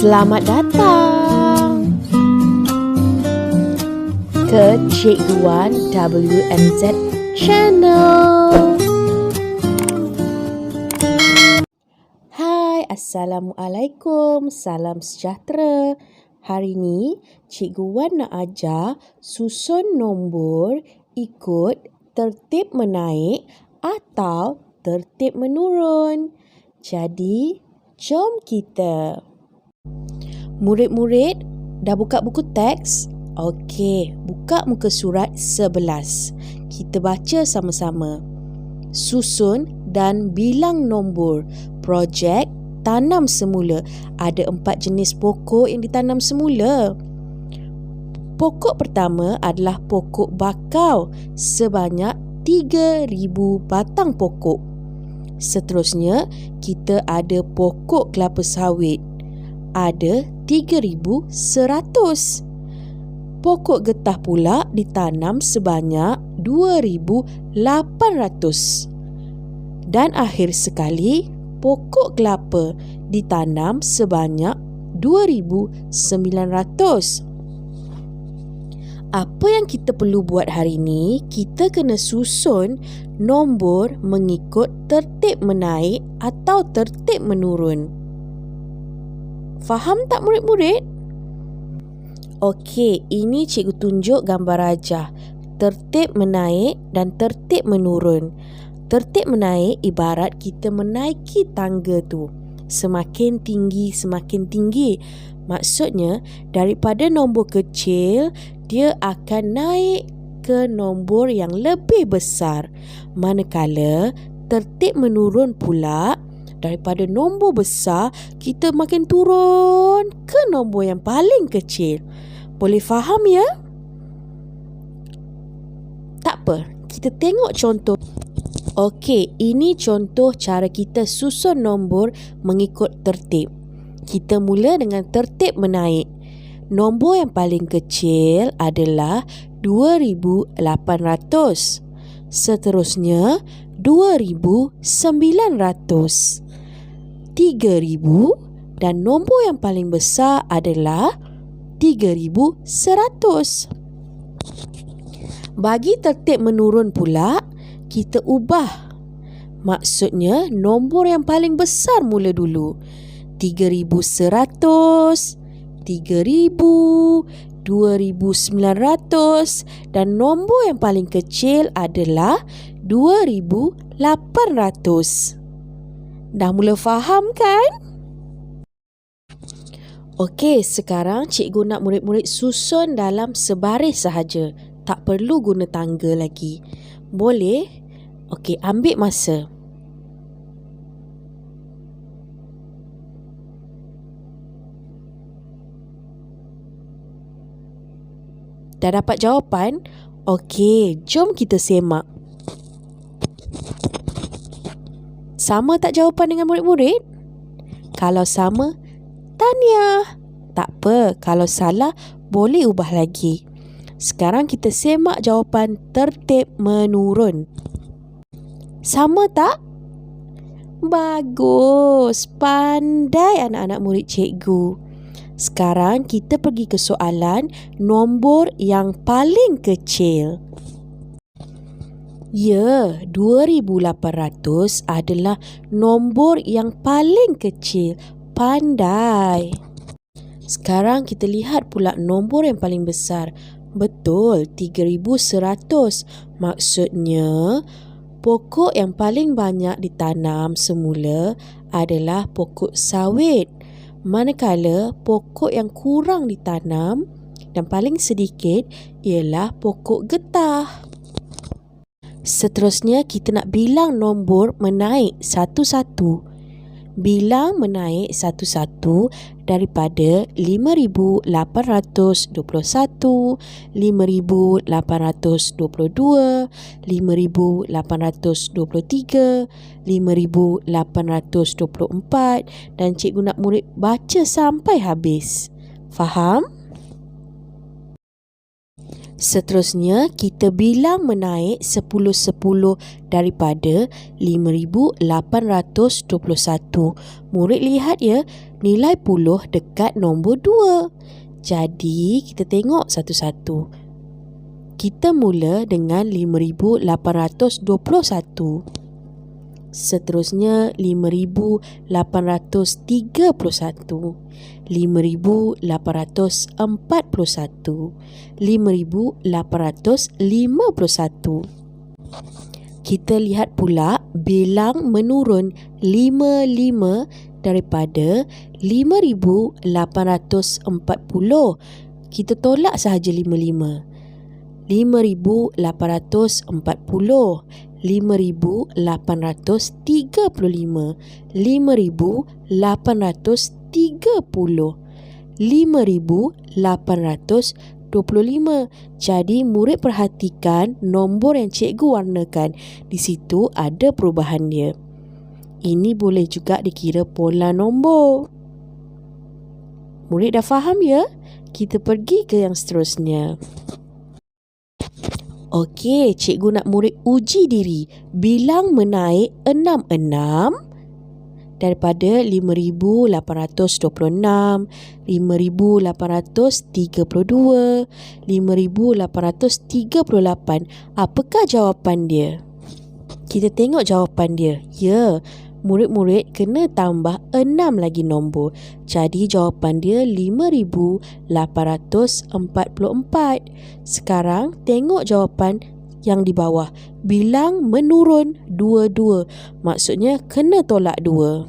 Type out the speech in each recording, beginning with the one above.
Selamat datang ke Cikgu Wan WNZ Channel. Hai, Assalamualaikum, salam sejahtera. Hari ni Cikgu Wan nak ajar susun nombor ikut tertib menaik atau tertib menurun. Jadi, jom kita. Murid-murid dah buka buku teks? Okey, buka muka surat 11. Kita baca sama-sama. Susun dan bilang nombor. Projek tanam semula. Ada 4 jenis pokok yang ditanam semula. Pokok pertama adalah pokok bakau sebanyak 3,000 batang pokok. Seterusnya, kita ada pokok kelapa sawit. Ada 3,100. Pokok getah pula ditanam sebanyak 2,800. Dan akhir sekali, pokok kelapa ditanam sebanyak 2,900. Apa yang kita perlu buat hari ini, kita kena susun nombor mengikut tertib menaik atau tertib menurun. Faham tak murid-murid? Okey, ini cikgu tunjuk gambar rajah. Tertib menaik dan tertib menurun. Tertib menaik ibarat kita menaiki tangga tu. Semakin tinggi, semakin tinggi. Maksudnya, daripada nombor kecil, dia akan naik ke nombor yang lebih besar. Manakala tertib menurun pula, daripada nombor besar, kita makin turun ke nombor yang paling kecil. Boleh faham ya? Tak apa, kita tengok contoh. Okey, ini contoh cara kita susun nombor mengikut tertib. Kita mula dengan tertib menaik. Nombor yang paling kecil adalah 2,800. Seterusnya, 2,900. 3,000 dan nombor yang paling besar adalah 3,100. Bagi tertib menurun pula, kita ubah. Maksudnya, nombor yang paling besar mula dulu. 3,100, 3,000, 2,900 dan nombor yang paling kecil adalah 2,800. Dah mula faham kan? Okey, sekarang cikgu nak murid-murid susun dalam sebaris sahaja. Tak perlu guna tangga lagi. Boleh? Okey, ambil masa. Dah dapat jawapan? Okey, jom kita semak. Sama tak jawapan dengan murid-murid? Kalau sama, tahniah. Tak apa, kalau salah, boleh ubah lagi. Sekarang kita semak jawapan tertib menurun. Sama tak? Bagus, pandai anak-anak murid cikgu. Sekarang kita pergi ke soalan nombor yang paling kecil. Ya, 2,800 adalah nombor yang paling kecil. Pandai. Sekarang kita lihat pula nombor yang paling besar. Betul, 3,100. Maksudnya, pokok yang paling banyak ditanam semula adalah pokok sawit. Manakala pokok yang kurang ditanam dan paling sedikit ialah pokok getah. Seterusnya, kita nak bilang nombor menaik satu-satu. Bilang menaik satu-satu daripada 5,821, 5,822, 5,823, 5,824 dan cikgu nak murid baca sampai habis. Faham? Seterusnya, kita bilang menaik 10-10 daripada 5,821. Murid lihat ya, nilai puluh dekat nombor 2. Jadi, kita tengok satu-satu. Kita mula dengan 5,821. Seterusnya 5,831, 5,841, 5,851. Kita lihat pula bilang menurun 5 daripada 5,840. Kita tolak sahaja 5. 5,840, 5,835, 5,830, 5,825. Jadi murid perhatikan nombor yang cikgu warnakan. Di situ ada perubahan dia. Ini boleh juga dikira pola nombor. Murid dah faham ya? Kita pergi ke yang seterusnya. Okey, cikgu nak murid uji diri. Bilang menaik 66 daripada 5,826, 5,832, 5,838. Apakah jawapan dia? Kita tengok jawapan dia. Ya, murid-murid kena tambah 6 lagi nombor. Jadi jawapan dia 5,844. Sekarang tengok jawapan yang di bawah. Bilang menurun 22. Maksudnya kena tolak 2.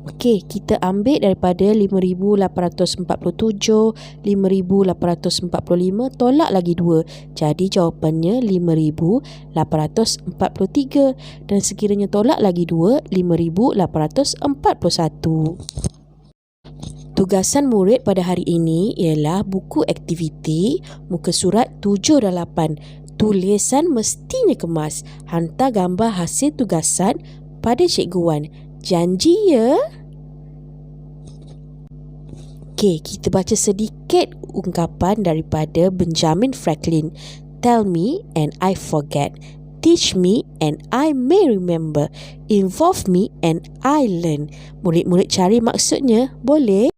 Okey, kita ambil daripada 5,847, 5,845, tolak lagi 2. Jadi jawapannya 5,843. Dan sekiranya tolak lagi 2, 5,841. Tugasan murid pada hari ini ialah buku aktiviti muka surat 7 dan 8. Tulisan mestinya kemas. Hantar gambar hasil tugasan pada Cikgu Wan. Janji ya? Okey, kita baca sedikit ungkapan daripada Benjamin Franklin. Tell me and I forget. Teach me and I may remember. Involve me and I learn. Murid-murid cari maksudnya, boleh?